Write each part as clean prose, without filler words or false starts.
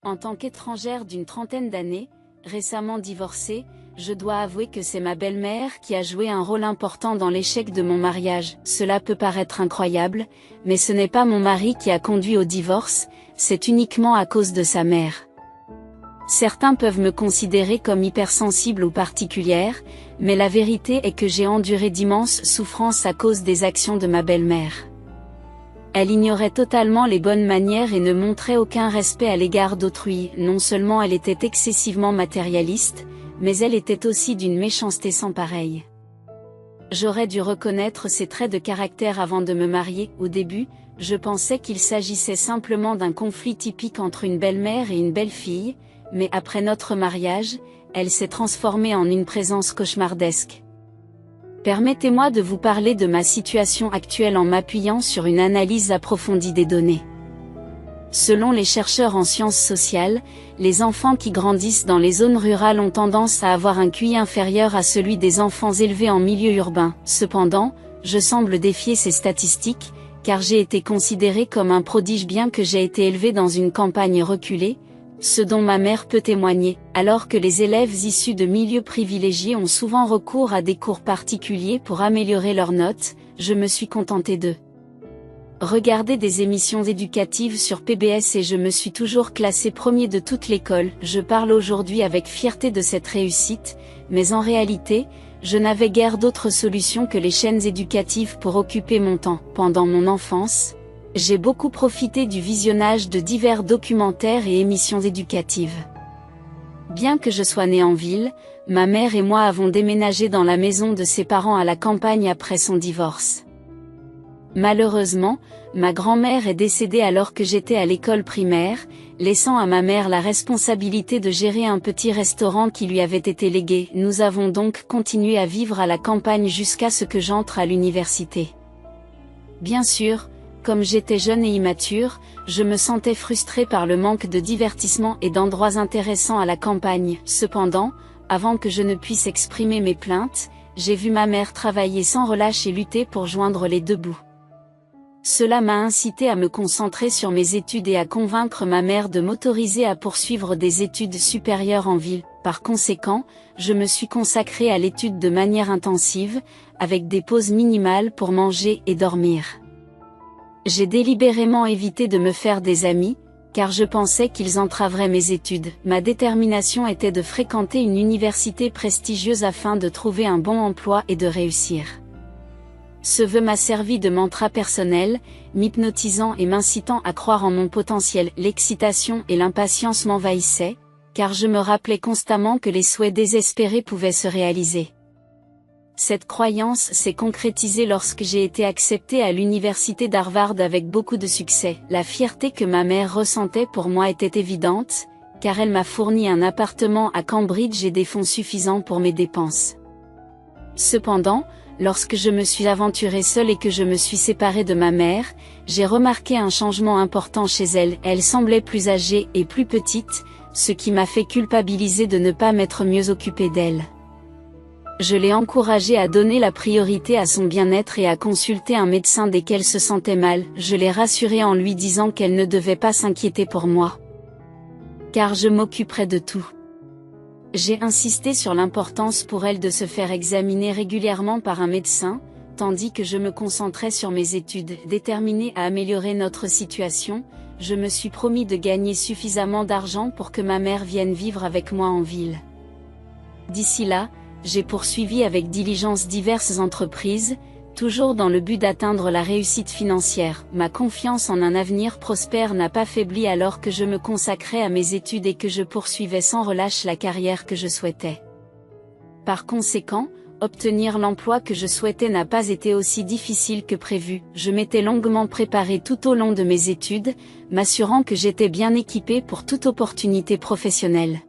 En tant qu'étrangère d'une trentaine d'années, récemment divorcée, je dois avouer que c'est ma belle-mère qui a joué un rôle important dans l'échec de mon mariage. Cela peut paraître incroyable, mais ce n'est pas mon mari qui a conduit au divorce, c'est uniquement à cause de sa mère. Certains peuvent me considérer comme hypersensible ou particulière, mais la vérité est que j'ai enduré d'immenses souffrances à cause des actions de ma belle-mère. Elle ignorait totalement les bonnes manières et ne montrait aucun respect à l'égard d'autrui. Non seulement elle était excessivement matérialiste, mais elle était aussi d'une méchanceté sans pareille. J'aurais dû reconnaître ses traits de caractère avant de me marier. Au début, je pensais qu'il s'agissait simplement d'un conflit typique entre une belle-mère et une belle-fille, mais après notre mariage, elle s'est transformée en une présence cauchemardesque. Permettez-moi de vous parler de ma situation actuelle en m'appuyant sur une analyse approfondie des données. Selon les chercheurs en sciences sociales, les enfants qui grandissent dans les zones rurales ont tendance à avoir un QI inférieur à celui des enfants élevés en milieu urbain. Cependant, je semble défier ces statistiques, car j'ai été considérée comme un prodige bien que j'ai été élevée dans une campagne reculée, ce dont ma mère peut témoigner. Alors que les élèves issus de milieux privilégiés ont souvent recours à des cours particuliers pour améliorer leurs notes, je me suis contentée de regarder des émissions éducatives sur PBS et je me suis toujours classée premier de toute l'école. Je parle aujourd'hui avec fierté de cette réussite, mais en réalité, je n'avais guère d'autre solution que les chaînes éducatives pour occuper mon temps. Pendant mon enfance, j'ai beaucoup profité du visionnage de divers documentaires et émissions éducatives. Bien que je sois née en ville, ma mère et moi avons déménagé dans la maison de ses parents à la campagne après son divorce. Malheureusement, ma grand-mère est décédée alors que j'étais à l'école primaire, laissant à ma mère la responsabilité de gérer un petit restaurant qui lui avait été légué. Nous avons donc continué à vivre à la campagne jusqu'à ce que j'entre à l'université. Bien sûr, comme j'étais jeune et immature, je me sentais frustrée par le manque de divertissement et d'endroits intéressants à la campagne. Cependant, avant que je ne puisse exprimer mes plaintes, j'ai vu ma mère travailler sans relâche et lutter pour joindre les deux bouts. Cela m'a incité à me concentrer sur mes études et à convaincre ma mère de m'autoriser à poursuivre des études supérieures en ville. Par conséquent, je me suis consacrée à l'étude de manière intensive, avec des pauses minimales pour manger et dormir. J'ai délibérément évité de me faire des amis, car je pensais qu'ils entraveraient mes études. Ma détermination était de fréquenter une université prestigieuse afin de trouver un bon emploi et de réussir. Ce vœu m'a servi de mantra personnel, m'hypnotisant et m'incitant à croire en mon potentiel. L'excitation et l'impatience m'envahissaient, car je me rappelais constamment que les souhaits désespérés pouvaient se réaliser. Cette croyance s'est concrétisée lorsque j'ai été acceptée à l'université d'Harvard avec beaucoup de succès. La fierté que ma mère ressentait pour moi était évidente, car elle m'a fourni un appartement à Cambridge et des fonds suffisants pour mes dépenses. Cependant, lorsque je me suis aventurée seule et que je me suis séparée de ma mère, j'ai remarqué un changement important chez elle. Elle semblait plus âgée et plus petite, ce qui m'a fait culpabiliser de ne pas m'être mieux occupée d'elle. Je l'ai encouragée à donner la priorité à son bien-être et à consulter un médecin dès qu'elle se sentait mal. Je l'ai rassurée en lui disant qu'elle ne devait pas s'inquiéter pour moi, car je m'occuperais de tout. J'ai insisté sur l'importance pour elle de se faire examiner régulièrement par un médecin, tandis que je me concentrais sur mes études. Déterminée à améliorer notre situation, je me suis promis de gagner suffisamment d'argent pour que ma mère vienne vivre avec moi en ville. D'ici là, j'ai poursuivi avec diligence diverses entreprises, toujours dans le but d'atteindre la réussite financière. Ma confiance en un avenir prospère n'a pas faibli alors que je me consacrais à mes études et que je poursuivais sans relâche la carrière que je souhaitais. Par conséquent, obtenir l'emploi que je souhaitais n'a pas été aussi difficile que prévu. Je m'étais longuement préparée tout au long de mes études, m'assurant que j'étais bien équipée pour toute opportunité professionnelle.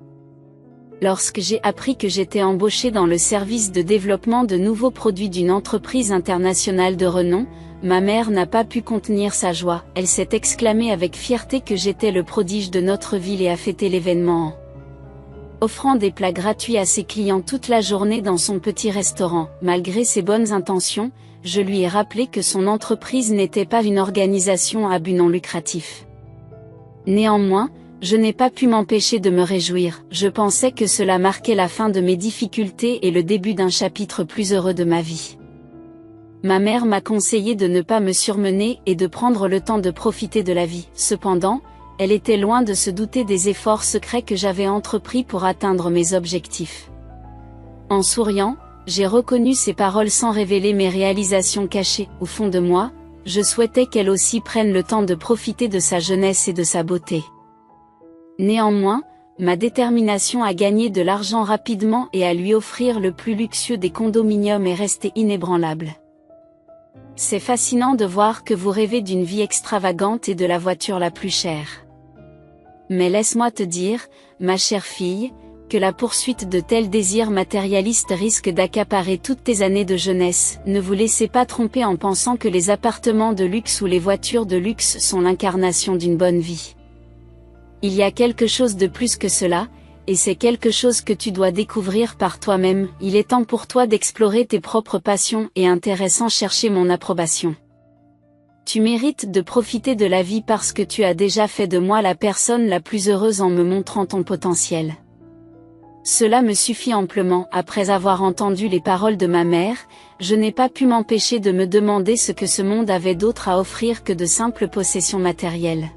Lorsque j'ai appris que j'étais embauchée dans le service de développement de nouveaux produits d'une entreprise internationale de renom, ma mère n'a pas pu contenir sa joie. Elle s'est exclamée avec fierté que j'étais le prodige de notre ville et a fêté l'événement en offrant des plats gratuits à ses clients toute la journée dans son petit restaurant. Malgré ses bonnes intentions, je lui ai rappelé que son entreprise n'était pas une organisation à but non lucratif. Néanmoins, Je n'ai pas pu m'empêcher de me réjouir, je pensais que cela marquait la fin de mes difficultés et le début d'un chapitre plus heureux de ma vie. Ma mère m'a conseillé de ne pas me surmener et de prendre le temps de profiter de la vie. Cependant, elle était loin de se douter des efforts secrets que j'avais entrepris pour atteindre mes objectifs. En souriant, j'ai reconnu ses paroles sans révéler mes réalisations cachées. Au fond de moi, je souhaitais qu'elle aussi prenne le temps de profiter de sa jeunesse et de sa beauté. Néanmoins, ma détermination à gagner de l'argent rapidement et à lui offrir le plus luxueux des condominiums est restée inébranlable. C'est fascinant de voir que vous rêvez d'une vie extravagante et de la voiture la plus chère. Mais laisse-moi te dire, ma chère fille, que la poursuite de tels désirs matérialistes risque d'accaparer toutes tes années de jeunesse. Ne vous laissez pas tromper en pensant que les appartements de luxe ou les voitures de luxe sont l'incarnation d'une bonne vie. Il y a quelque chose de plus que cela, et c'est quelque chose que tu dois découvrir par toi-même. Il est temps pour toi d'explorer tes propres passions et intérêts sans chercher mon approbation. Tu mérites de profiter de la vie parce que tu as déjà fait de moi la personne la plus heureuse en me montrant ton potentiel. Cela me suffit amplement. Après avoir entendu les paroles de ma mère, je n'ai pas pu m'empêcher de me demander ce que ce monde avait d'autre à offrir que de simples possessions matérielles.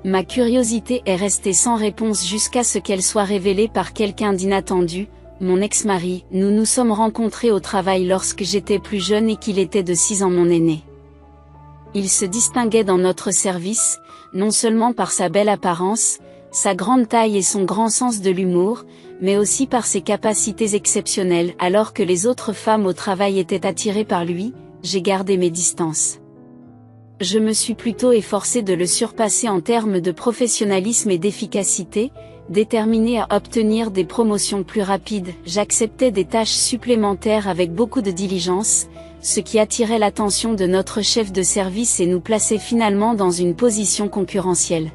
Ma curiosité est restée sans réponse jusqu'à ce qu'elle soit révélée par quelqu'un d'inattendu, mon ex-mari. Nous nous sommes rencontrés au travail lorsque j'étais plus jeune et qu'il était de 6 ans mon aîné. Il se distinguait dans notre service, non seulement par sa belle apparence, sa grande taille et son grand sens de l'humour, mais aussi par ses capacités exceptionnelles. Alors que les autres femmes au travail étaient attirées par lui, j'ai gardé mes distances. Je me suis plutôt efforcée de le surpasser en termes de professionnalisme et d'efficacité, déterminée à obtenir des promotions plus rapides. J'acceptais des tâches supplémentaires avec beaucoup de diligence, ce qui attirait l'attention de notre chef de service et nous plaçait finalement dans une position concurrentielle.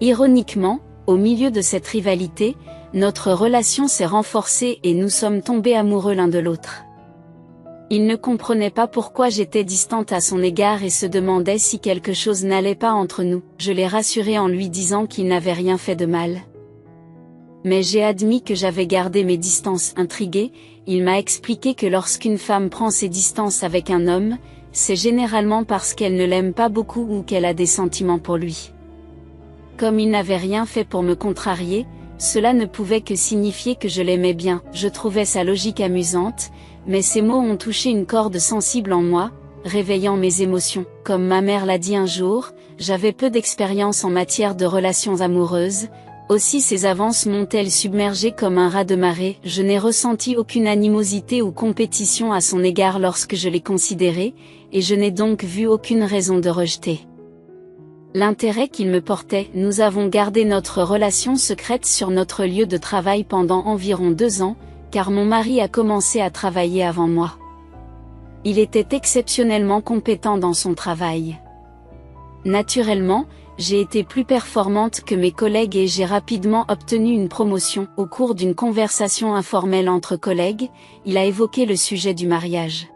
Ironiquement, au milieu de cette rivalité, notre relation s'est renforcée et nous sommes tombés amoureux l'un de l'autre. Il ne comprenait pas pourquoi j'étais distante à son égard et se demandait si quelque chose n'allait pas entre nous. Je l'ai rassuré en lui disant qu'il n'avait rien fait de mal. Mais j'ai admis que j'avais gardé mes distances. Intrigué, il m'a expliqué que lorsqu'une femme prend ses distances avec un homme, c'est généralement parce qu'elle ne l'aime pas beaucoup ou qu'elle a des sentiments pour lui. Comme il n'avait rien fait pour me contrarier, cela ne pouvait que signifier que je l'aimais bien. Je trouvais sa logique amusante, mais ces mots ont touché une corde sensible en moi, réveillant mes émotions. Comme ma mère l'a dit un jour, j'avais peu d'expérience en matière de relations amoureuses, aussi ces avances m'ont-elles submergée comme un raz de marée. Je n'ai ressenti aucune animosité ou compétition à son égard lorsque je l'ai considéré, et je n'ai donc vu aucune raison de rejeter l'intérêt qu'il me portait. Nous avons gardé notre relation secrète sur notre lieu de travail pendant environ 2 ans, car mon mari a commencé à travailler avant moi. Il était exceptionnellement compétent dans son travail. Naturellement, j'ai été plus performante que mes collègues et j'ai rapidement obtenu une promotion. Au cours d'une conversation informelle entre collègues, il a évoqué le sujet du mariage.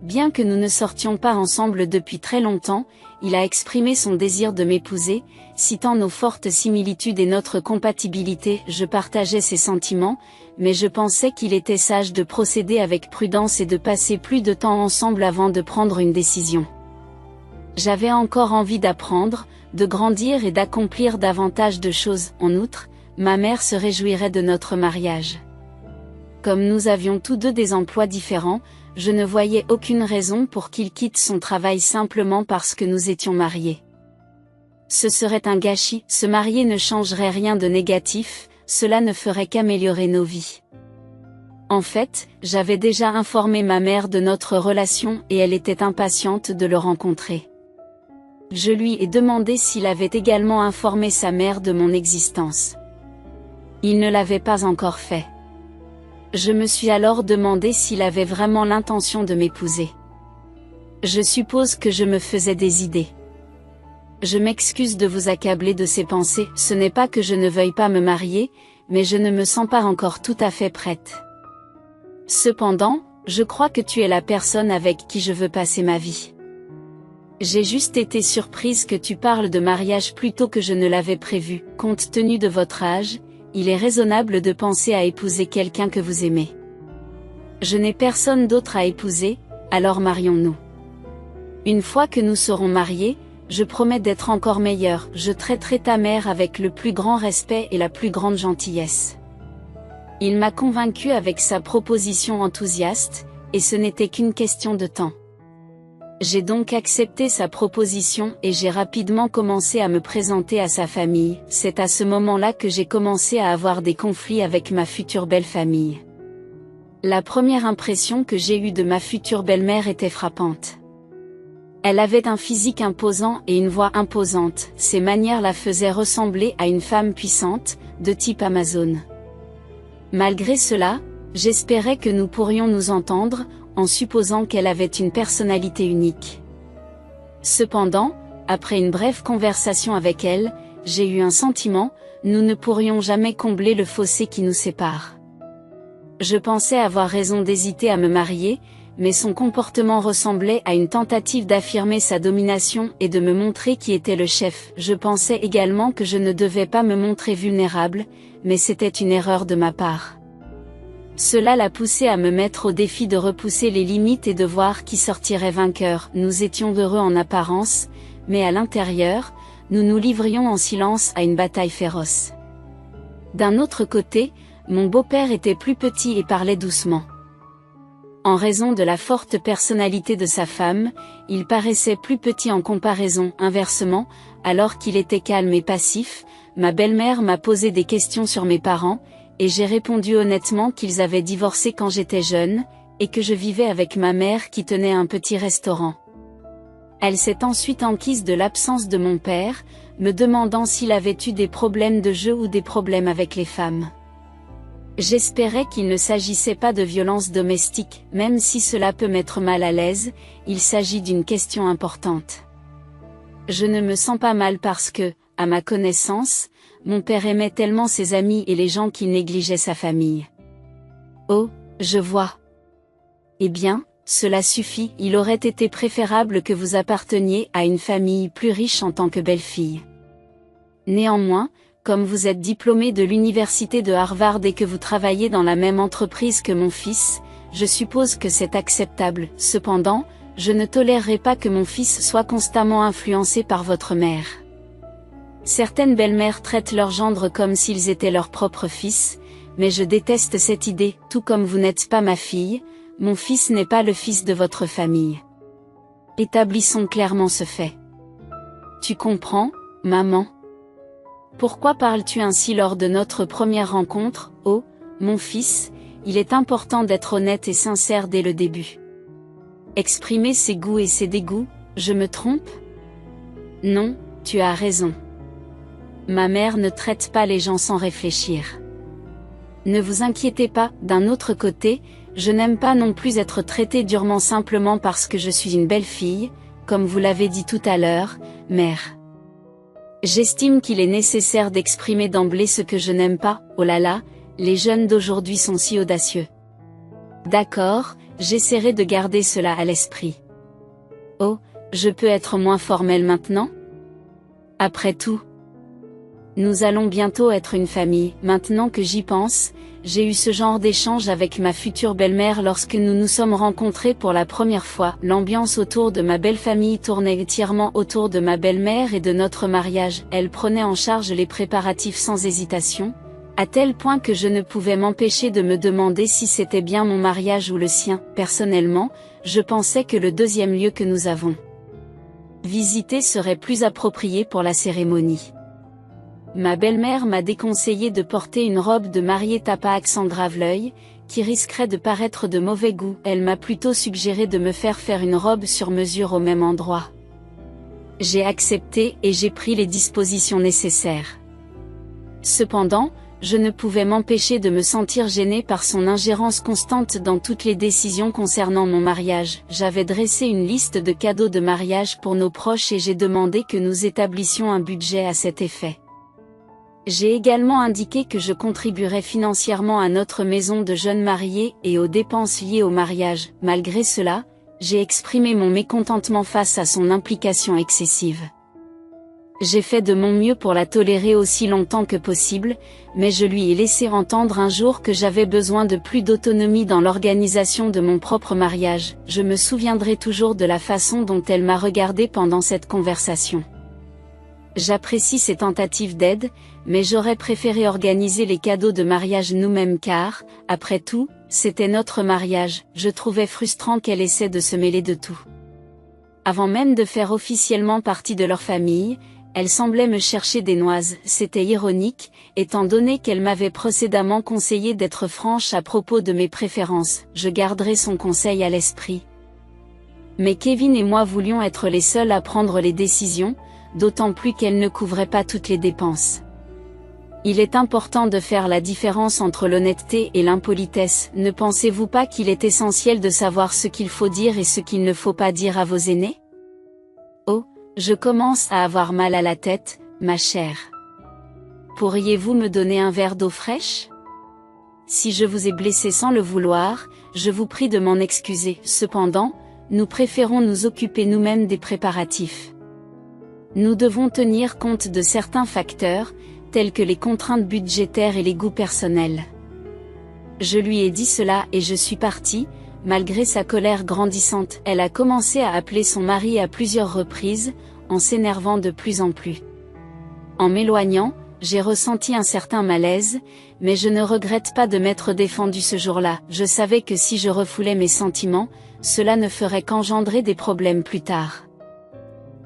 Bien que nous ne sortions pas ensemble depuis très longtemps, il a exprimé son désir de m'épouser, citant nos fortes similitudes et notre compatibilité. Je partageais ses sentiments, mais je pensais qu'il était sage de procéder avec prudence et de passer plus de temps ensemble avant de prendre une décision. J'avais encore envie d'apprendre, de grandir et d'accomplir davantage de choses. En outre, ma mère se réjouirait de notre mariage. Comme nous avions tous deux des emplois différents, je ne voyais aucune raison pour qu'il quitte son travail simplement parce que nous étions mariés. Ce serait un gâchis. Se marier ne changerait rien de négatif, cela ne ferait qu'améliorer nos vies. En fait, j'avais déjà informé ma mère de notre relation et elle était impatiente de le rencontrer. Je lui ai demandé s'il avait également informé sa mère de mon existence. Il ne l'avait pas encore fait. Je me suis alors demandé s'il avait vraiment l'intention de m'épouser. Je suppose que je me faisais des idées. Je m'excuse de vous accabler de ces pensées, ce n'est pas que je ne veuille pas me marier, mais je ne me sens pas encore tout à fait prête. Cependant, je crois que tu es la personne avec qui je veux passer ma vie. J'ai juste été surprise que tu parles de mariage plus tôt que je ne l'avais prévu. Compte tenu de votre âge, il est raisonnable de penser à épouser quelqu'un que vous aimez. Je n'ai personne d'autre à épouser, alors marions-nous. Une fois que nous serons mariés, je promets d'être encore meilleure. Je traiterai ta mère avec le plus grand respect et la plus grande gentillesse. Il m'a convaincue avec sa proposition enthousiaste, et ce n'était qu'une question de temps. J'ai donc accepté sa proposition et j'ai rapidement commencé à me présenter à sa famille. C'est à ce moment-là que j'ai commencé à avoir des conflits avec ma future belle-famille. La première impression que j'ai eue de ma future belle-mère était frappante. Elle avait un physique imposant et une voix imposante. Ses manières la faisaient ressembler à une femme puissante, de type Amazon. Malgré cela, j'espérais que nous pourrions nous entendre, en supposant qu'elle avait une personnalité unique. Cependant, après une brève conversation avec elle, j'ai eu un sentiment, nous ne pourrions jamais combler le fossé qui nous sépare. Je pensais avoir raison d'hésiter à me marier, mais son comportement ressemblait à une tentative d'affirmer sa domination et de me montrer qui était le chef. Je pensais également que je ne devais pas me montrer vulnérable, mais c'était une erreur de ma part. Cela l'a poussé à me mettre au défi de repousser les limites et de voir qui sortirait vainqueur. Nous étions heureux en apparence, mais à l'intérieur, nous nous livrions en silence à une bataille féroce. D'un autre côté, mon beau-père était plus petit et parlait doucement. En raison de la forte personnalité de sa femme, il paraissait plus petit en comparaison. Inversement, alors qu'il était calme et passif, ma belle-mère m'a posé des questions sur mes parents, et j'ai répondu honnêtement qu'ils avaient divorcé quand j'étais jeune, et que je vivais avec ma mère qui tenait un petit restaurant. Elle s'est ensuite enquise de l'absence de mon père, me demandant s'il avait eu des problèmes de jeu ou des problèmes avec les femmes. J'espérais qu'il ne s'agissait pas de violence domestique, même si cela peut mettre mal à l'aise, il s'agit d'une question importante. Je ne me sens pas mal parce que, à ma connaissance, mon père aimait tellement ses amis et les gens qu'il négligeait sa famille. Oh, je vois. Eh bien, cela suffit, il aurait été préférable que vous apparteniez à une famille plus riche en tant que belle-fille. Néanmoins, comme vous êtes diplômé de l'université de Harvard et que vous travaillez dans la même entreprise que mon fils, je suppose que c'est acceptable. Cependant, je ne tolérerai pas que mon fils soit constamment influencé par votre mère. Certaines belles-mères traitent leurs gendres comme s'ils étaient leurs propres fils, mais je déteste cette idée. Tout comme vous n'êtes pas ma fille, mon fils n'est pas le fils de votre famille. Établissons clairement ce fait. Tu comprends, maman? Pourquoi parles-tu ainsi lors de notre première rencontre? Oh, mon fils, il est important d'être honnête et sincère dès le début. Exprimer ses goûts et ses dégoûts, je me trompe? Non, tu as raison. Ma mère ne traite pas les gens sans réfléchir. Ne vous inquiétez pas, d'un autre côté, je n'aime pas non plus être traitée durement simplement parce que je suis une belle fille, comme vous l'avez dit tout à l'heure, mère. J'estime qu'il est nécessaire d'exprimer d'emblée ce que je n'aime pas. Oh là là, les jeunes d'aujourd'hui sont si audacieux. D'accord, j'essaierai de garder cela à l'esprit. Oh, je peux être moins formelle maintenant? Après tout, nous allons bientôt être une famille. Maintenant que j'y pense, j'ai eu ce genre d'échange avec ma future belle-mère lorsque nous nous sommes rencontrés pour la première fois. L'ambiance autour de ma belle famille tournait entièrement autour de ma belle-mère et de notre mariage. Elle prenait en charge les préparatifs sans hésitation, à tel point que je ne pouvais m'empêcher de me demander si c'était bien mon mariage ou le sien. Personnellement, je pensais que le deuxième lieu que nous avons visité serait plus approprié pour la cérémonie. Ma belle-mère m'a déconseillé de porter une robe de mariée tapa accent grave-l'œil, qui risquerait de paraître de mauvais goût. Elle m'a plutôt suggéré de me faire une robe sur mesure au même endroit. J'ai accepté et j'ai pris les dispositions nécessaires. Cependant, je ne pouvais m'empêcher de me sentir gênée par son ingérence constante dans toutes les décisions concernant mon mariage. J'avais dressé une liste de cadeaux de mariage pour nos proches et j'ai demandé que nous établissions un budget à cet effet. J'ai également indiqué que je contribuerais financièrement à notre maison de jeunes mariés et aux dépenses liées au mariage. Malgré cela, j'ai exprimé mon mécontentement face à son implication excessive. J'ai fait de mon mieux pour la tolérer aussi longtemps que possible, mais je lui ai laissé entendre un jour que j'avais besoin de plus d'autonomie dans l'organisation de mon propre mariage. Je me souviendrai toujours de la façon dont elle m'a regardé pendant cette conversation. J'apprécie ces tentatives d'aide, mais j'aurais préféré organiser les cadeaux de mariage nous-mêmes car, après tout, c'était notre mariage. Je trouvais frustrant qu'elle essaie de se mêler de tout. Avant même de faire officiellement partie de leur famille, elle semblait me chercher des noises. C'était ironique, étant donné qu'elle m'avait précédemment conseillé d'être franche à propos de mes préférences. Je garderai son conseil à l'esprit. Mais Kevin et moi voulions être les seuls à prendre les décisions, d'autant plus qu'elle ne couvrait pas toutes les dépenses. Il est important de faire la différence entre l'honnêteté et l'impolitesse. Ne pensez-vous pas qu'il est essentiel de savoir ce qu'il faut dire et ce qu'il ne faut pas dire à vos aînés? Oh, je commence à avoir mal à la tête, ma chère. Pourriez-vous me donner un verre d'eau fraîche? Si je vous ai blessé sans le vouloir, je vous prie de m'en excuser. Cependant, nous préférons nous occuper nous-mêmes des préparatifs. Nous devons tenir compte de certains facteurs, tels que les contraintes budgétaires et les goûts personnels. Je lui ai dit cela et je suis partie, malgré sa colère grandissante. Elle a commencé à appeler son mari à plusieurs reprises, en s'énervant de plus en plus. En m'éloignant, j'ai ressenti un certain malaise, mais je ne regrette pas de m'être défendue ce jour-là. Je savais que si je refoulais mes sentiments, cela ne ferait qu'engendrer des problèmes plus tard.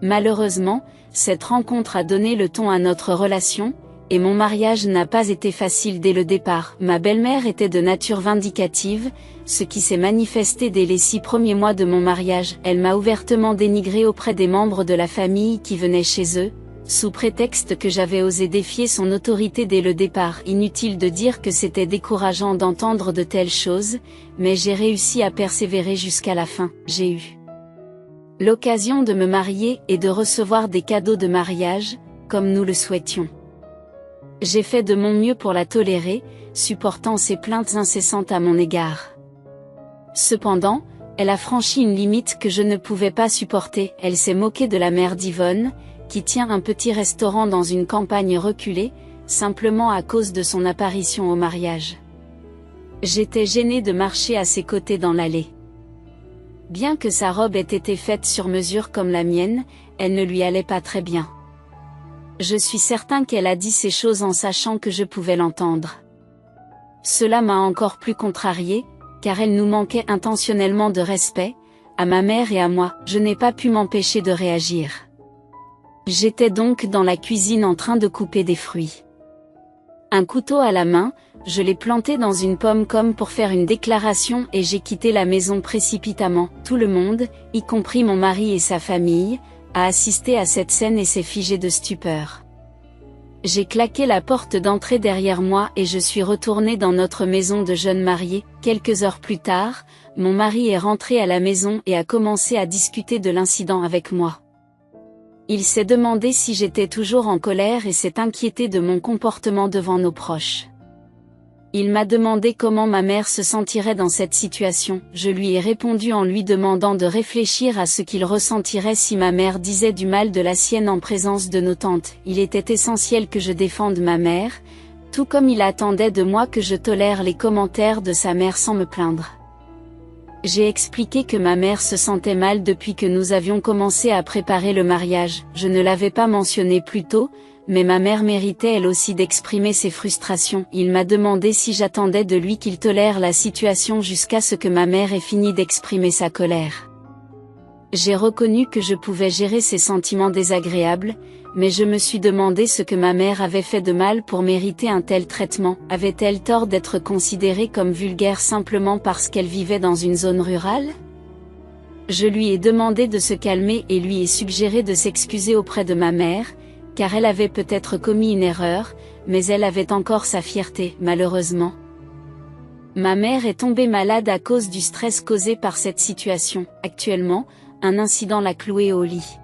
Malheureusement, cette rencontre a donné le ton à notre relation, et mon mariage n'a pas été facile dès le départ. Ma belle-mère était de nature vindicative, ce qui s'est manifesté dès les 6 premiers mois de mon mariage. Elle m'a ouvertement dénigré auprès des membres de la famille qui venaient chez eux, sous prétexte que j'avais osé défier son autorité dès le départ. Inutile de dire que c'était décourageant d'entendre de telles choses, mais j'ai réussi à persévérer jusqu'à la fin. J'ai eu l'occasion de me marier et de recevoir des cadeaux de mariage, comme nous le souhaitions. J'ai fait de mon mieux pour la tolérer, supportant ses plaintes incessantes à mon égard. Cependant, elle a franchi une limite que je ne pouvais pas supporter. Elle s'est moquée de la mère d'Yvonne, qui tient un petit restaurant dans une campagne reculée, simplement à cause de son apparition au mariage. J'étais gênée de marcher à ses côtés dans l'allée. Bien que sa robe ait été faite sur mesure comme la mienne, elle ne lui allait pas très bien. Je suis certain qu'elle a dit ces choses en sachant que je pouvais l'entendre. Cela m'a encore plus contrariée, car elle nous manquait intentionnellement de respect, à ma mère et à moi. Je n'ai pas pu m'empêcher de réagir. J'étais donc dans la cuisine en train de couper des fruits. Un couteau à la main, je l'ai planté dans une pomme comme pour faire une déclaration et j'ai quitté la maison précipitamment. Tout le monde, y compris mon mari et sa famille, a assisté à cette scène et s'est figé de stupeur. J'ai claqué la porte d'entrée derrière moi et je suis retournée dans notre maison de jeunes mariés. Quelques heures plus tard, mon mari est rentré à la maison et a commencé à discuter de l'incident avec moi. Il s'est demandé si j'étais toujours en colère et s'est inquiété de mon comportement devant nos proches. Il m'a demandé comment ma mère se sentirait dans cette situation. Je lui ai répondu en lui demandant de réfléchir à ce qu'il ressentirait si ma mère disait du mal de la sienne en présence de nos tantes. Il était essentiel que je défende ma mère, tout comme il attendait de moi que je tolère les commentaires de sa mère sans me plaindre. J'ai expliqué que ma mère se sentait mal depuis que nous avions commencé à préparer le mariage. Je ne l'avais pas mentionné plus tôt, mais ma mère méritait elle aussi d'exprimer ses frustrations. Il m'a demandé si j'attendais de lui qu'il tolère la situation jusqu'à ce que ma mère ait fini d'exprimer sa colère. J'ai reconnu que je pouvais gérer ses sentiments désagréables, mais je me suis demandé ce que ma mère avait fait de mal pour mériter un tel traitement. Avait-elle tort d'être considérée comme vulgaire simplement parce qu'elle vivait dans une zone rurale? Je lui ai demandé de se calmer et lui ai suggéré de s'excuser auprès de ma mère, car elle avait peut-être commis une erreur, mais elle avait encore sa fierté, malheureusement. Ma mère est tombée malade à cause du stress causé par cette situation. Actuellement, un incident l'a clouée au lit.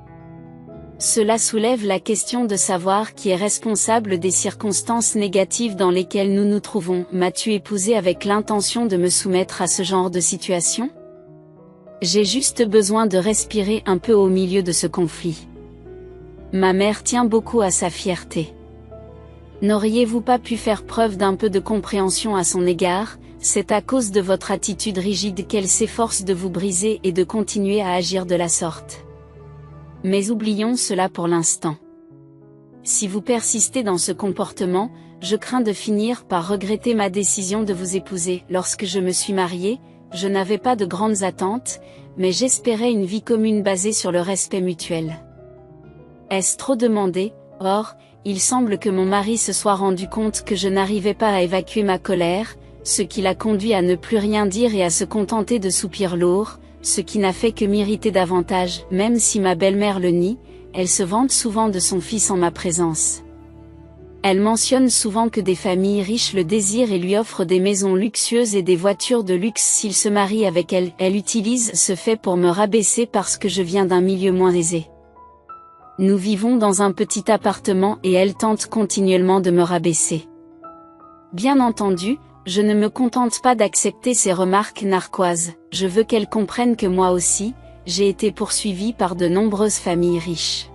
Cela soulève la question de savoir qui est responsable des circonstances négatives dans lesquelles nous nous trouvons. M'as-tu épousée avec l'intention de me soumettre à ce genre de situation? J'ai juste besoin de respirer un peu au milieu de ce conflit. Ma mère tient beaucoup à sa fierté. N'auriez-vous pas pu faire preuve d'un peu de compréhension à son égard? C'est à cause de votre attitude rigide qu'elle s'efforce de vous briser et de continuer à agir de la sorte. Mais oublions cela pour l'instant. Si vous persistez dans ce comportement, je crains de finir par regretter ma décision de vous épouser. Lorsque je me suis mariée, je n'avais pas de grandes attentes, mais j'espérais une vie commune basée sur le respect mutuel. Est-ce trop demandé? Or, il semble que mon mari se soit rendu compte que je n'arrivais pas à évacuer ma colère, ce qui l'a conduit à ne plus rien dire et à se contenter de soupirs lourds, ce qui n'a fait que m'irriter davantage. Même si ma belle-mère le nie, elle se vante souvent de son fils en ma présence. Elle mentionne souvent que des familles riches le désirent et lui offrent des maisons luxueuses et des voitures de luxe s'il se marie avec elle. Elle utilise ce fait pour me rabaisser parce que je viens d'un milieu moins aisé. Nous vivons dans un petit appartement et elle tente continuellement de me rabaisser. Bien entendu, je ne me contente pas d'accepter ces remarques narquoises, je veux qu'elle comprenne que moi aussi, j'ai été poursuivie par de nombreuses familles riches.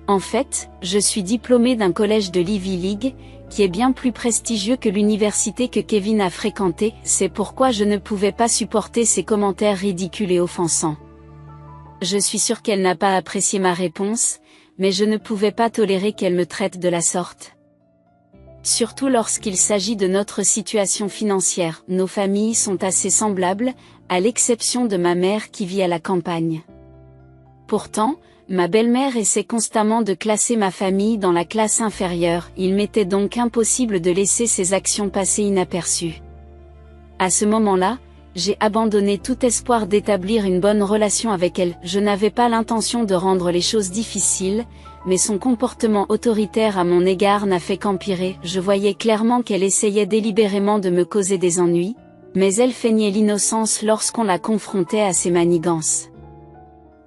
En fait, je suis diplômée d'un collège de l'Ivy League, qui est bien plus prestigieux que l'université que Kevin a fréquentée, c'est pourquoi je ne pouvais pas supporter ces commentaires ridicules et offensants. Je suis sûre qu'elle n'a pas apprécié ma réponse, mais je ne pouvais pas tolérer qu'elle me traite de la sorte. Surtout lorsqu'il s'agit de notre situation financière, nos familles sont assez semblables, à l'exception de ma mère qui vit à la campagne. Pourtant, ma belle-mère essaie constamment de classer ma famille dans la classe inférieure, il m'était donc impossible de laisser ces actions passer inaperçues. À ce moment-là, j'ai abandonné tout espoir d'établir une bonne relation avec elle. Je n'avais pas l'intention de rendre les choses difficiles, mais son comportement autoritaire à mon égard n'a fait qu'empirer. Je voyais clairement qu'elle essayait délibérément de me causer des ennuis, mais elle feignait l'innocence lorsqu'on la confrontait à ses manigances.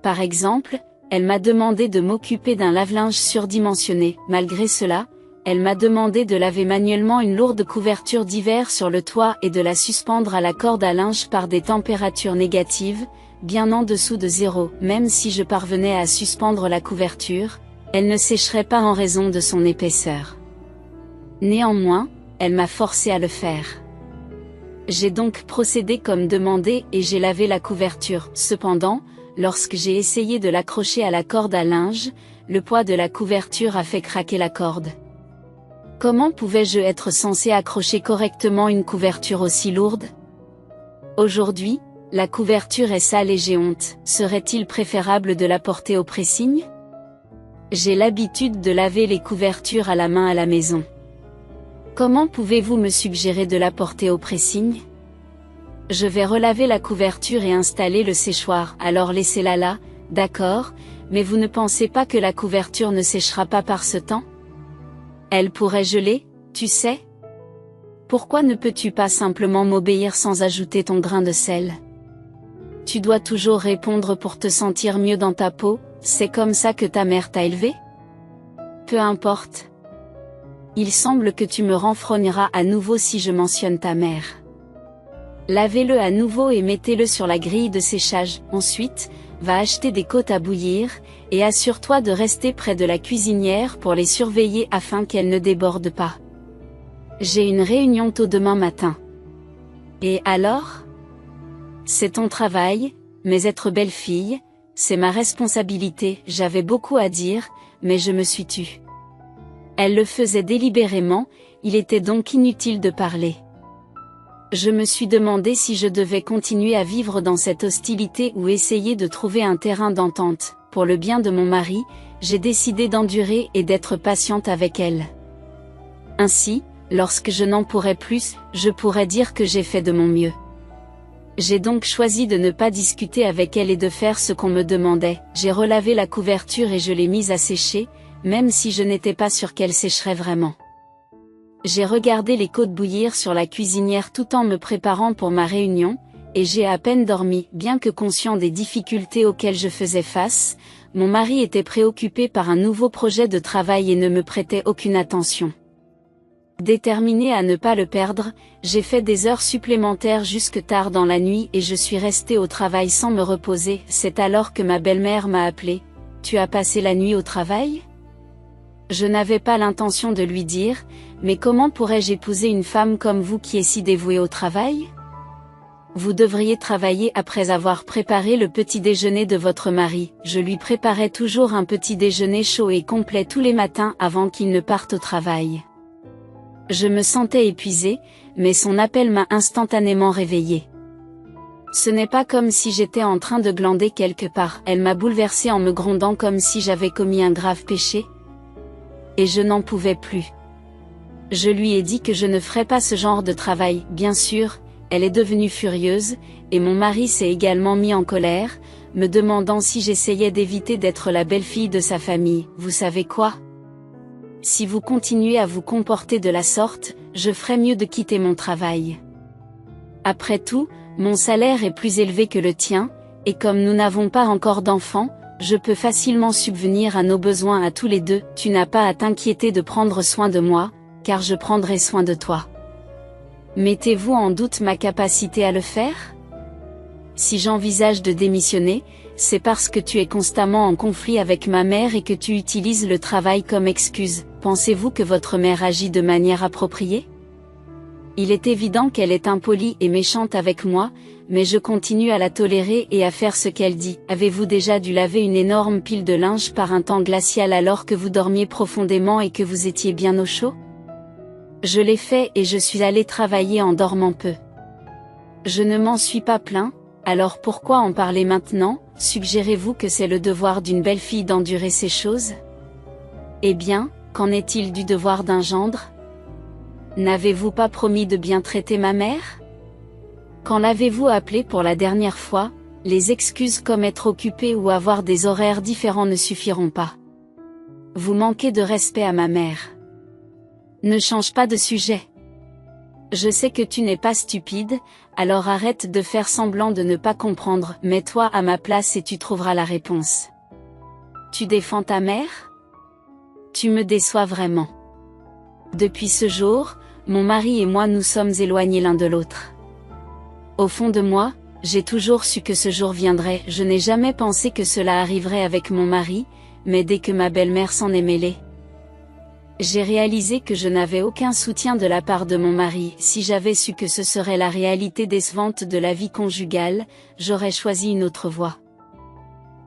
Par exemple, elle m'a demandé de m'occuper d'un lave-linge surdimensionné. Malgré cela, elle m'a demandé de laver manuellement une lourde couverture d'hiver sur le toit et de la suspendre à la corde à linge par des températures négatives, bien en dessous de 0. Même si je parvenais à suspendre la couverture, elle ne sécherait pas en raison de son épaisseur. Néanmoins, elle m'a forcé à le faire. J'ai donc procédé comme demandé et j'ai lavé la couverture. Cependant, lorsque j'ai essayé de l'accrocher à la corde à linge, le poids de la couverture a fait craquer la corde. Comment pouvais-je être censé accrocher correctement une couverture aussi lourde? Aujourd'hui, la couverture est sale et j'ai honte. Serait-il préférable de la porter au pressing? J'ai l'habitude de laver les couvertures à la main à la maison. Comment pouvez-vous me suggérer de la porter au pressing? Je vais relaver la couverture et installer le séchoir. Alors laissez-la là, d'accord, mais vous ne pensez pas que la couverture ne séchera pas par ce temps? Elle pourrait geler, tu sais? Pourquoi ne peux-tu pas simplement m'obéir sans ajouter ton grain de sel? Tu dois toujours répondre pour te sentir mieux dans ta peau, c'est comme ça que ta mère t'a élevé? Peu importe. Il semble que tu me renfrogneras à nouveau si je mentionne ta mère. Lavez-le à nouveau et mettez-le sur la grille de séchage. Ensuite, va acheter des côtes à bouillir, et assure-toi de rester près de la cuisinière pour les surveiller afin qu'elles ne débordent pas. J'ai une réunion tôt demain matin. Et alors? C'est ton travail, mais être belle-fille, c'est ma responsabilité. J'avais beaucoup à dire, mais je me suis tue. Elle le faisait délibérément, il était donc inutile de parler. Je me suis demandé si je devais continuer à vivre dans cette hostilité ou essayer de trouver un terrain d'entente. Pour le bien de mon mari, j'ai décidé d'endurer et d'être patiente avec elle. Ainsi, lorsque je n'en pourrai plus, je pourrais dire que j'ai fait de mon mieux. J'ai donc choisi de ne pas discuter avec elle et de faire ce qu'on me demandait. J'ai relavé la couverture et je l'ai mise à sécher, même si je n'étais pas sûre qu'elle sécherait vraiment. J'ai regardé les côtes bouillir sur la cuisinière tout en me préparant pour ma réunion, et j'ai à peine dormi. Bien que conscient des difficultés auxquelles je faisais face, mon mari était préoccupé par un nouveau projet de travail et ne me prêtait aucune attention. Déterminée à ne pas le perdre, j'ai fait des heures supplémentaires jusque tard dans la nuit et je suis restée au travail sans me reposer. C'est alors que ma belle-mère m'a appelé. « Tu as passé la nuit au travail ?» Je n'avais pas l'intention de lui dire, mais comment pourrais-je épouser une femme comme vous qui est si dévouée au travail ? Vous devriez travailler après avoir préparé le petit déjeuner de votre mari. Je lui préparais toujours un petit déjeuner chaud et complet tous les matins avant qu'il ne parte au travail. Je me sentais épuisée, mais son appel m'a instantanément réveillée. Ce n'est pas comme si j'étais en train de glander quelque part. Elle m'a bouleversée en me grondant comme si j'avais commis un grave péché. Et je n'en pouvais plus. Je lui ai dit que je ne ferais pas ce genre de travail. Bien sûr, elle est devenue furieuse, et mon mari s'est également mis en colère, me demandant si j'essayais d'éviter d'être la belle-fille de sa famille. Vous savez quoi ? Si vous continuez à vous comporter de la sorte, je ferais mieux de quitter mon travail. Après tout, mon salaire est plus élevé que le tien, et comme nous n'avons pas encore d'enfants, je peux facilement subvenir à nos besoins à tous les deux. Tu n'as pas à t'inquiéter de prendre soin de moi, car je prendrai soin de toi. Mettez-vous en doute ma capacité à le faire ? Si j'envisage de démissionner, c'est parce que tu es constamment en conflit avec ma mère et que tu utilises le travail comme excuse. Pensez-vous que votre mère agit de manière appropriée ? Il est évident qu'elle est impolie et méchante avec moi, mais je continue à la tolérer et à faire ce qu'elle dit. Avez-vous déjà dû laver une énorme pile de linge par un temps glacial alors que vous dormiez profondément et que vous étiez bien au chaud ? Je l'ai fait et je suis allée travailler en dormant peu. Je ne m'en suis pas plaint, alors pourquoi en parler maintenant ? Suggérez-vous que c'est le devoir d'une belle-fille d'endurer ces choses ? Eh bien, qu'en est-il du devoir d'un gendre ? N'avez-vous pas promis de bien traiter ma mère ? Quand l'avez-vous appelée pour la dernière fois ? Les excuses comme être occupé ou avoir des horaires différents ne suffiront pas. Vous manquez de respect à ma mère. Ne change pas de sujet. Je sais que tu n'es pas stupide, alors arrête de faire semblant de ne pas comprendre. Mets-toi à ma place et tu trouveras la réponse. Tu défends ta mère ? Tu me déçois vraiment. Depuis ce jour, mon mari et moi nous sommes éloignés l'un de l'autre. Au fond de moi, j'ai toujours su que ce jour viendrait. Je n'ai jamais pensé que cela arriverait avec mon mari, mais dès que ma belle-mère s'en est mêlée, j'ai réalisé que je n'avais aucun soutien de la part de mon mari. Si j'avais su que ce serait la réalité décevante de la vie conjugale, j'aurais choisi une autre voie.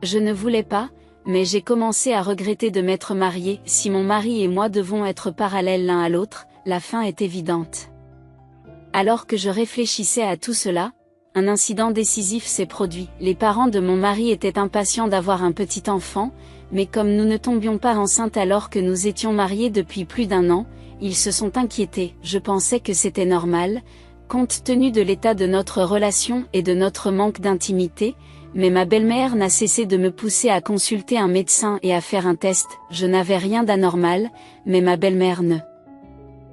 Je ne voulais pas, mais j'ai commencé à regretter de m'être mariée. Si mon mari et moi devons être parallèles l'un à l'autre, la fin est évidente. Alors que je réfléchissais à tout cela, un incident décisif s'est produit. Les parents de mon mari étaient impatients d'avoir un petit enfant, mais comme nous ne tombions pas enceintes alors que nous étions mariés depuis plus d'1 an, ils se sont inquiétés. Je pensais que c'était normal, compte tenu de l'état de notre relation et de notre manque d'intimité, mais ma belle-mère n'a cessé de me pousser à consulter un médecin et à faire un test. Je n'avais rien d'anormal, mais ma belle-mère ne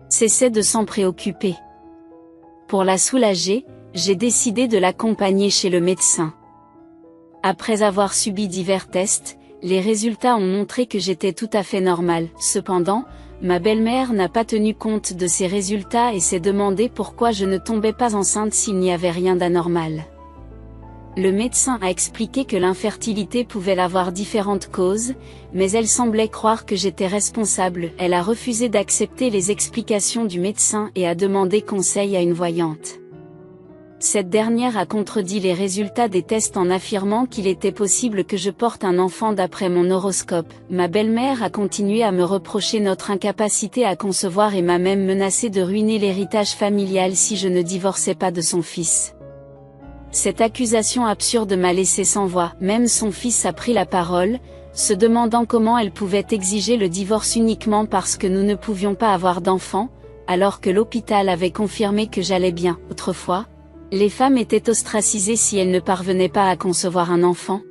cessait de s'en préoccuper. Pour la soulager, j'ai décidé de l'accompagner chez le médecin. Après avoir subi divers tests, les résultats ont montré que j'étais tout à fait normale. Cependant, ma belle-mère n'a pas tenu compte de ces résultats et s'est demandé pourquoi je ne tombais pas enceinte s'il n'y avait rien d'anormal. Le médecin a expliqué que l'infertilité pouvait avoir différentes causes, mais elle semblait croire que j'étais responsable. Elle a refusé d'accepter les explications du médecin et a demandé conseil à une voyante. Cette dernière a contredit les résultats des tests en affirmant qu'il était possible que je porte un enfant d'après mon horoscope. Ma belle-mère a continué à me reprocher notre incapacité à concevoir et m'a même menacé de ruiner l'héritage familial si je ne divorçais pas de son fils. Cette accusation absurde m'a laissé sans voix. Même son fils a pris la parole, se demandant comment elle pouvait exiger le divorce uniquement parce que nous ne pouvions pas avoir d'enfants, alors que l'hôpital avait confirmé que j'allais bien. Autrefois, les femmes étaient ostracisées si elles ne parvenaient pas à concevoir un enfant,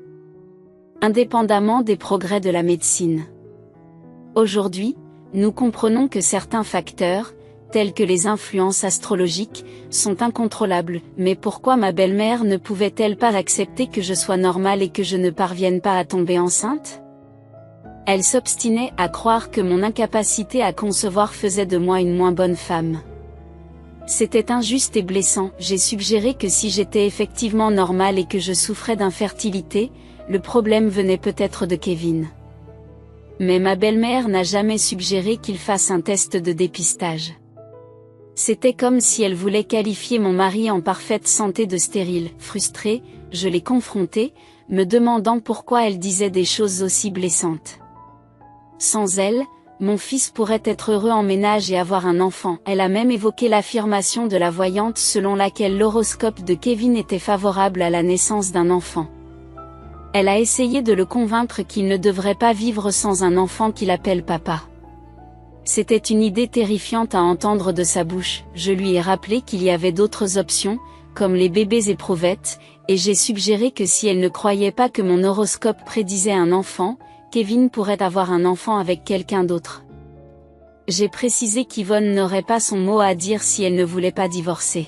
indépendamment des progrès de la médecine. Aujourd'hui, nous comprenons que certains facteurs, tels que les influences astrologiques, sont incontrôlables. Mais pourquoi ma belle-mère ne pouvait-elle pas accepter que je sois normale et que je ne parvienne pas à tomber enceinte ? Elle s'obstinait à croire que mon incapacité à concevoir faisait de moi une moins bonne femme. C'était injuste et blessant. J'ai suggéré que si j'étais effectivement normale et que je souffrais d'infertilité, le problème venait peut-être de Kevin. Mais ma belle-mère n'a jamais suggéré qu'il fasse un test de dépistage. C'était comme si elle voulait qualifier mon mari en parfaite santé de stérile. Frustrée, je l'ai confrontée, me demandant pourquoi elle disait des choses aussi blessantes. Sans elle, mon fils pourrait être heureux en ménage et avoir un enfant. Elle a même évoqué l'affirmation de la voyante selon laquelle l'horoscope de Kevin était favorable à la naissance d'un enfant. Elle a essayé de le convaincre qu'il ne devrait pas vivre sans un enfant qu'il appelle papa. C'était une idée terrifiante à entendre de sa bouche. Je lui ai rappelé qu'il y avait d'autres options, comme les bébés éprouvettes, et j'ai suggéré que si elle ne croyait pas que mon horoscope prédisait un enfant, Kevin pourrait avoir un enfant avec quelqu'un d'autre. J'ai précisé qu'Yvonne n'aurait pas son mot à dire si elle ne voulait pas divorcer.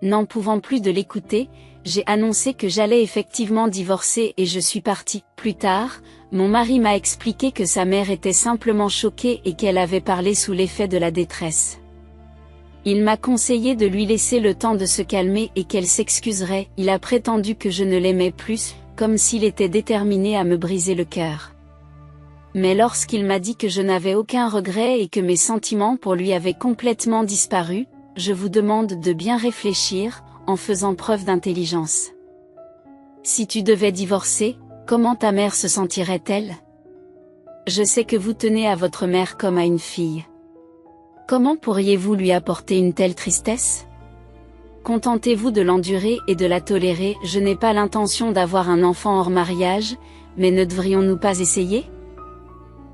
N'en pouvant plus de l'écouter, j'ai annoncé que j'allais effectivement divorcer et je suis partie. Plus tard, mon mari m'a expliqué que sa mère était simplement choquée et qu'elle avait parlé sous l'effet de la détresse. Il m'a conseillé de lui laisser le temps de se calmer et qu'elle s'excuserait. Il a prétendu que je ne l'aimais plus, comme s'il était déterminé à me briser le cœur. Mais lorsqu'il m'a dit que je n'avais aucun regret et que mes sentiments pour lui avaient complètement disparu, je vous demande de bien réfléchir, en faisant preuve d'intelligence. Si tu devais divorcer, comment ta mère se sentirait-elle? Je sais que vous tenez à votre mère comme à une fille. Comment pourriez-vous lui apporter une telle tristesse? Contentez-vous de l'endurer et de la tolérer. Je n'ai pas l'intention d'avoir un enfant hors mariage, mais ne devrions-nous pas essayer?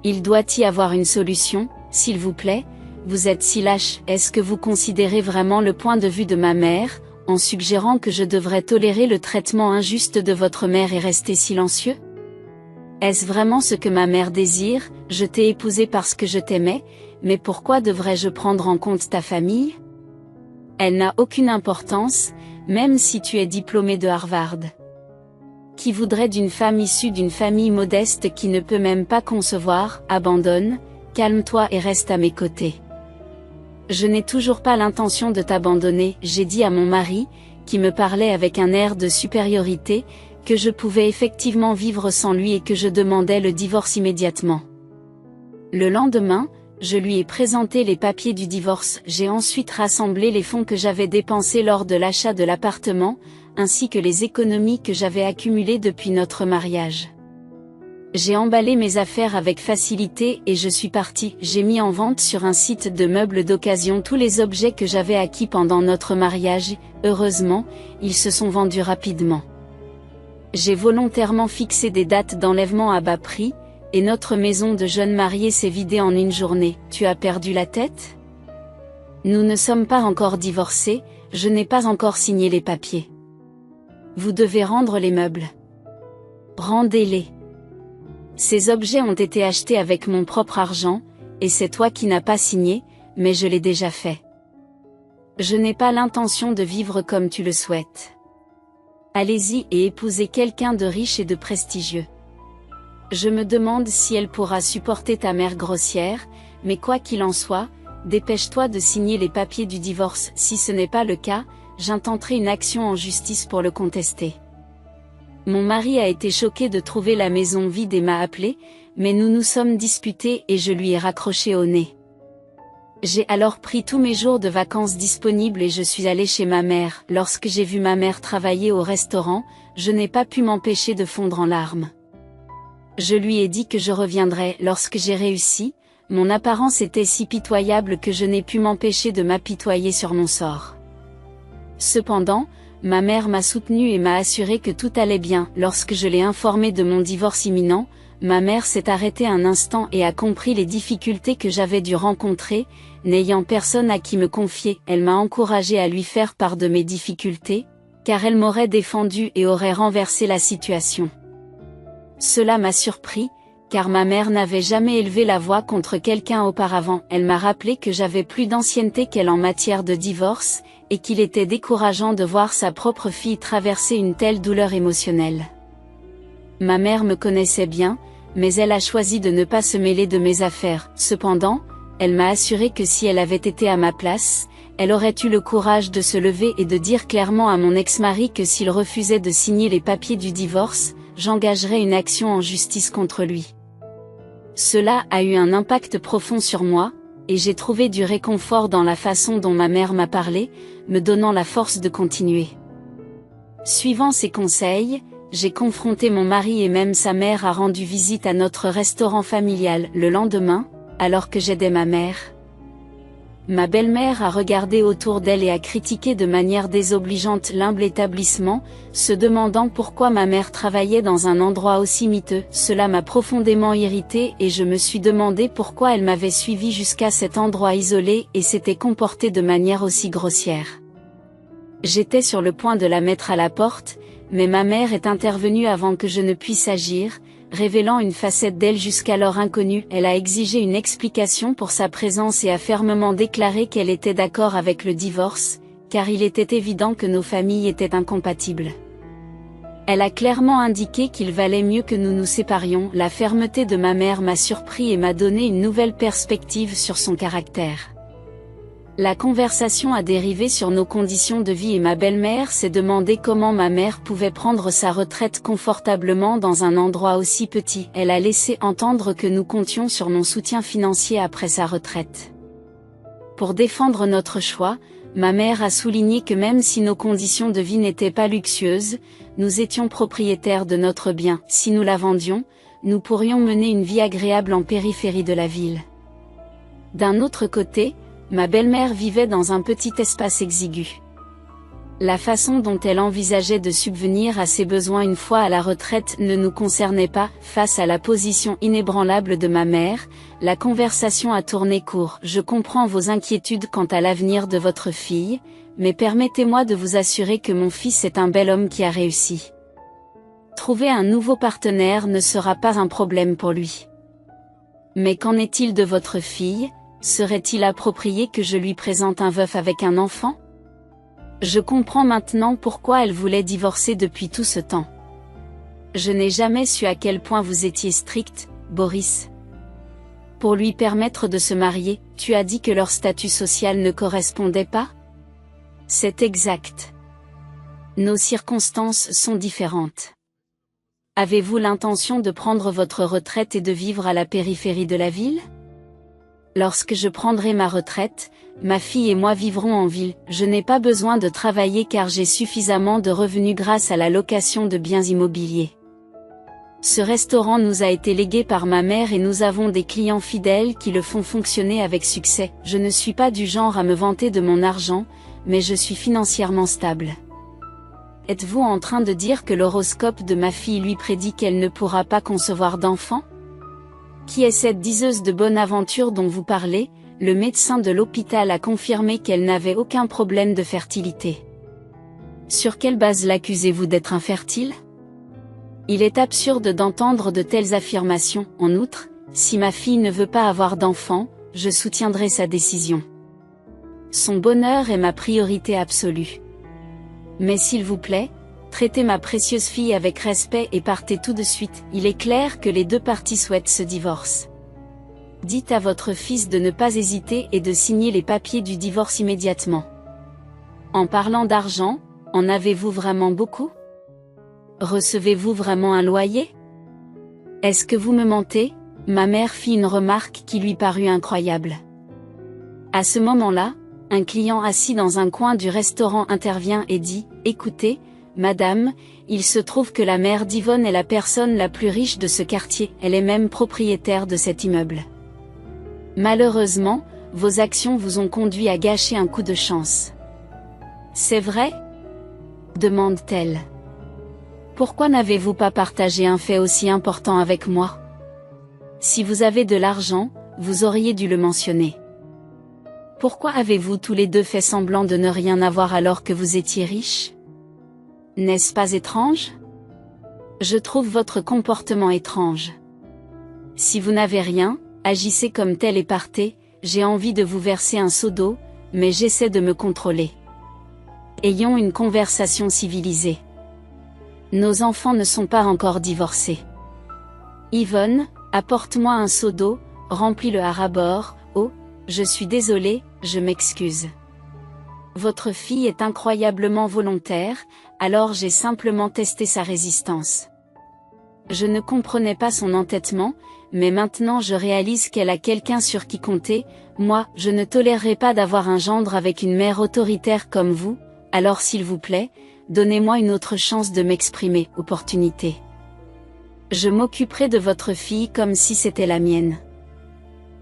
Il doit y avoir une solution, s'il vous plaît. Vous êtes si lâche. Est-ce que vous considérez vraiment le point de vue de ma mère, en suggérant que je devrais tolérer le traitement injuste de votre mère et rester silencieux? Est-ce vraiment ce que ma mère désire? Je t'ai épousé parce que je t'aimais, mais pourquoi devrais-je prendre en compte ta famille? Elle n'a aucune importance, même si tu es diplômé de Harvard. Qui voudrait d'une femme issue d'une famille modeste qui ne peut même pas concevoir? Abandonne, calme-toi et reste à mes côtés. Je n'ai toujours pas l'intention de t'abandonner, j'ai dit à mon mari, qui me parlait avec un air de supériorité, que je pouvais effectivement vivre sans lui et que je demandais le divorce immédiatement. Le lendemain, je lui ai présenté les papiers du divorce. J'ai ensuite rassemblé les fonds que j'avais dépensés lors de l'achat de l'appartement, ainsi que les économies que j'avais accumulées depuis notre mariage. J'ai emballé mes affaires avec facilité et je suis partie. J'ai mis en vente sur un site de meubles d'occasion tous les objets que j'avais acquis pendant notre mariage. Heureusement, ils se sont vendus rapidement. J'ai volontairement fixé des dates d'enlèvement à bas prix, et notre maison de jeunes mariés s'est vidée en une journée. Tu as perdu la tête? Nous ne sommes pas encore divorcés, je n'ai pas encore signé les papiers. Vous devez rendre les meubles. Rendez-les. Ces objets ont été achetés avec mon propre argent, et c'est toi qui n'as pas signé, mais je l'ai déjà fait. Je n'ai pas l'intention de vivre comme tu le souhaites. Allez-y et épousez quelqu'un de riche et de prestigieux. Je me demande si elle pourra supporter ta mère grossière, mais quoi qu'il en soit, dépêche-toi de signer les papiers du divorce. Si ce n'est pas le cas, j'intenterai une action en justice pour le contester. Mon mari a été choqué de trouver la maison vide et m'a appelé, mais nous nous sommes disputés et je lui ai raccroché au nez. J'ai alors pris tous mes jours de vacances disponibles et je suis allée chez ma mère. Lorsque j'ai vu ma mère travailler au restaurant, je n'ai pas pu m'empêcher de fondre en larmes. Je lui ai dit que je reviendrais. Lorsque j'ai réussi, mon apparence était si pitoyable que je n'ai pu m'empêcher de m'apitoyer sur mon sort. Cependant, ma mère m'a soutenue et m'a assuré que tout allait bien. Lorsque je l'ai informée de mon divorce imminent, ma mère s'est arrêtée un instant et a compris les difficultés que j'avais dû rencontrer, n'ayant personne à qui me confier. Elle m'a encouragée à lui faire part de mes difficultés, car elle m'aurait défendu et aurait renversé la situation. Cela m'a surpris, car ma mère n'avait jamais élevé la voix contre quelqu'un auparavant. Elle m'a rappelé que j'avais plus d'ancienneté qu'elle en matière de divorce, et qu'il était décourageant de voir sa propre fille traverser une telle douleur émotionnelle. Ma mère me connaissait bien, mais elle a choisi de ne pas se mêler de mes affaires. Cependant, elle m'a assuré que si elle avait été à ma place, elle aurait eu le courage de se lever et de dire clairement à mon ex-mari que s'il refusait de signer les papiers du divorce, j'engagerais une action en justice contre lui. Cela a eu un impact profond sur moi, et j'ai trouvé du réconfort dans la façon dont ma mère m'a parlé, me donnant la force de continuer. Suivant ses conseils, j'ai confronté mon mari et même sa mère a rendu visite à notre restaurant familial le lendemain, alors que j'aidais ma mère. Ma belle-mère a regardé autour d'elle et a critiqué de manière désobligeante l'humble établissement, se demandant pourquoi ma mère travaillait dans un endroit aussi miteux. Cela m'a profondément irritée et je me suis demandé pourquoi elle m'avait suivi jusqu'à cet endroit isolé et s'était comportée de manière aussi grossière. J'étais sur le point de la mettre à la porte, mais ma mère est intervenue avant que je ne puisse agir, révélant une facette d'elle jusqu'alors inconnue. Elle a exigé une explication pour sa présence et a fermement déclaré qu'elle était d'accord avec le divorce, car il était évident que nos familles étaient incompatibles. Elle a clairement indiqué qu'il valait mieux que nous nous séparions. La fermeté de ma mère m'a surpris et m'a donné une nouvelle perspective sur son caractère. La conversation a dérivé sur nos conditions de vie et ma belle-mère s'est demandé comment ma mère pouvait prendre sa retraite confortablement dans un endroit aussi petit. Elle a laissé entendre que nous comptions sur mon soutien financier après sa retraite. Pour défendre notre choix, ma mère a souligné que même si nos conditions de vie n'étaient pas luxueuses, nous étions propriétaires de notre bien. Si nous la vendions, nous pourrions mener une vie agréable en périphérie de la ville. D'un autre côté, ma belle-mère vivait dans un petit espace exigu. La façon dont elle envisageait de subvenir à ses besoins une fois à la retraite ne nous concernait pas. Face à la position inébranlable de ma mère, la conversation a tourné court. Je comprends vos inquiétudes quant à l'avenir de votre fille, mais permettez-moi de vous assurer que mon fils est un bel homme qui a réussi. Trouver un nouveau partenaire ne sera pas un problème pour lui. Mais qu'en est-il de votre fille ? Serait-il approprié que je lui présente un veuf avec un enfant ? Je comprends maintenant pourquoi elle voulait divorcer depuis tout ce temps. Je n'ai jamais su à quel point vous étiez strict, Boris. Pour lui permettre de se marier, tu as dit que leur statut social ne correspondait pas ? C'est exact. Nos circonstances sont différentes. Avez-vous l'intention de prendre votre retraite et de vivre à la périphérie de la ville ? Lorsque je prendrai ma retraite, ma fille et moi vivrons en ville. Je n'ai pas besoin de travailler car j'ai suffisamment de revenus grâce à la location de biens immobiliers. Ce restaurant nous a été légué par ma mère et nous avons des clients fidèles qui le font fonctionner avec succès. Je ne suis pas du genre à me vanter de mon argent, mais je suis financièrement stable. Êtes-vous en train de dire que l'horoscope de ma fille lui prédit qu'elle ne pourra pas concevoir d'enfant ? Qui est cette diseuse de bonne aventure dont vous parlez ? Le médecin de l'hôpital a confirmé qu'elle n'avait aucun problème de fertilité. Sur quelle base l'accusez-vous d'être infertile ? Il est absurde d'entendre de telles affirmations. En outre, si ma fille ne veut pas avoir d'enfant, je soutiendrai sa décision. Son bonheur est ma priorité absolue. Mais s'il vous plaît, traitez ma précieuse fille avec respect et partez tout de suite. Il est clair que les deux parties souhaitent ce divorce. Dites à votre fils de ne pas hésiter et de signer les papiers du divorce immédiatement. En parlant d'argent, en avez-vous vraiment beaucoup ? Recevez-vous vraiment un loyer ? Est-ce que vous me mentez ? Ma mère fit une remarque qui lui parut incroyable. À ce moment-là, un client assis dans un coin du restaurant intervient et dit « Écoutez, Madame, il se trouve que la mère d'Yvonne est la personne la plus riche de ce quartier, elle est même propriétaire de cet immeuble. Malheureusement, vos actions vous ont conduit à gâcher un coup de chance. » « C'est vrai ? » demande-t-elle. « Pourquoi n'avez-vous pas partagé un fait aussi important avec moi ? Si vous avez de l'argent, vous auriez dû le mentionner. Pourquoi avez-vous tous les deux fait semblant de ne rien avoir alors que vous étiez riches ? N'est-ce pas étrange ? Je trouve votre comportement étrange. Si vous n'avez rien, agissez comme tel et partez. J'ai envie de vous verser un seau d'eau, mais j'essaie de me contrôler. Ayons une conversation civilisée. Nos enfants ne sont pas encore divorcés. Yvonne, apporte-moi un seau d'eau, remplis-le à ras-bord. Oh, je suis désolée, je m'excuse. Votre fille est incroyablement volontaire, alors j'ai simplement testé sa résistance. Je ne comprenais pas son entêtement, mais maintenant je réalise qu'elle a quelqu'un sur qui compter. Moi, je ne tolérerai pas d'avoir un gendre avec une mère autoritaire comme vous, alors s'il vous plaît, donnez-moi une autre chance de m'exprimer. Opportunité. Je m'occuperai de votre fille comme si c'était la mienne.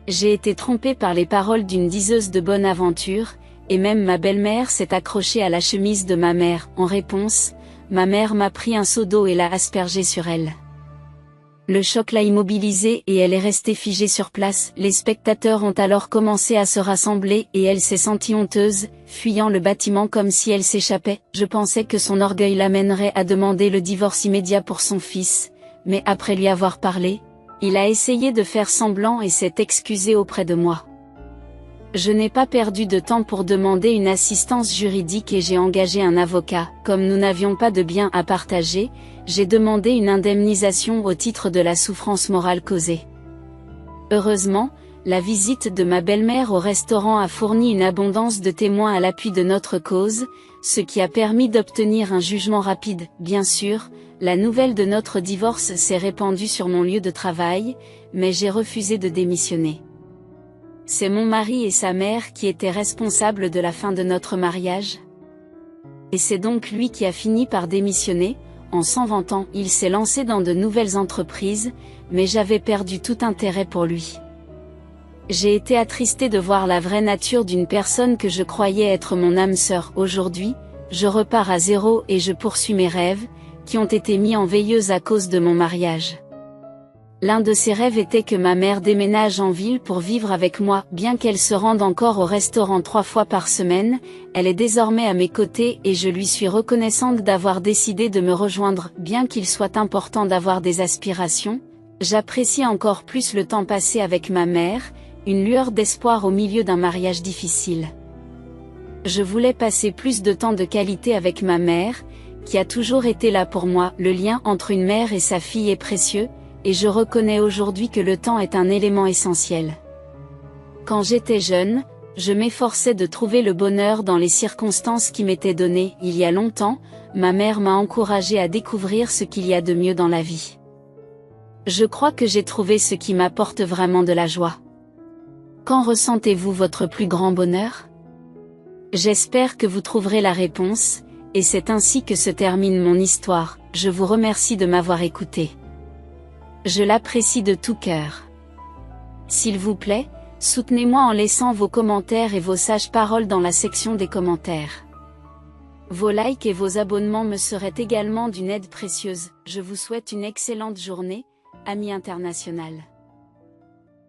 J'ai été trompée par les paroles d'une diseuse de bonne aventure, et même ma belle-mère s'est accrochée à la chemise de ma mère. En réponse, ma mère m'a pris un seau d'eau et l'a aspergé sur elle. Le choc l'a immobilisée et elle est restée figée sur place. Les spectateurs ont alors commencé à se rassembler et elle s'est sentie honteuse, fuyant le bâtiment comme si elle s'échappait. Je pensais que son orgueil l'amènerait à demander le divorce immédiat pour son fils, mais après lui avoir parlé, il a essayé de faire semblant et s'est excusé auprès de moi. Je n'ai pas perdu de temps pour demander une assistance juridique et j'ai engagé un avocat. Comme nous n'avions pas de biens à partager, j'ai demandé une indemnisation au titre de la souffrance morale causée. Heureusement, la visite de ma belle-mère au restaurant a fourni une abondance de témoins à l'appui de notre cause, ce qui a permis d'obtenir un jugement rapide. Bien sûr, la nouvelle de notre divorce s'est répandue sur mon lieu de travail, mais j'ai refusé de démissionner. C'est mon mari et sa mère qui étaient responsables de la fin de notre mariage. Et c'est donc lui qui a fini par démissionner. En s'en vantant, il s'est lancé dans de nouvelles entreprises, mais j'avais perdu tout intérêt pour lui. J'ai été attristée de voir la vraie nature d'une personne que je croyais être mon âme sœur. Aujourd'hui, je repars à zéro et je poursuis mes rêves, qui ont été mis en veilleuse à cause de mon mariage. L'un de ses rêves était que ma mère déménage en ville pour vivre avec moi. Bien qu'elle se rende encore au restaurant 3 fois par semaine, elle est désormais à mes côtés et je lui suis reconnaissante d'avoir décidé de me rejoindre. Bien qu'il soit important d'avoir des aspirations, j'apprécie encore plus le temps passé avec ma mère, une lueur d'espoir au milieu d'un mariage difficile. Je voulais passer plus de temps de qualité avec ma mère, qui a toujours été là pour moi. Le lien entre une mère et sa fille est précieux, et je reconnais aujourd'hui que le temps est un élément essentiel. Quand j'étais jeune, je m'efforçais de trouver le bonheur dans les circonstances qui m'étaient données. Il y a longtemps, ma mère m'a encouragée à découvrir ce qu'il y a de mieux dans la vie. Je crois que j'ai trouvé ce qui m'apporte vraiment de la joie. Quand ressentez-vous votre plus grand bonheur? J'espère que vous trouverez la réponse, et c'est ainsi que se termine mon histoire. Je vous remercie de m'avoir écouté. Je l'apprécie de tout cœur. S'il vous plaît, soutenez-moi en laissant vos commentaires et vos sages paroles dans la section des commentaires. Vos likes et vos abonnements me seraient également d'une aide précieuse. Je vous souhaite une excellente journée, amis internationaux.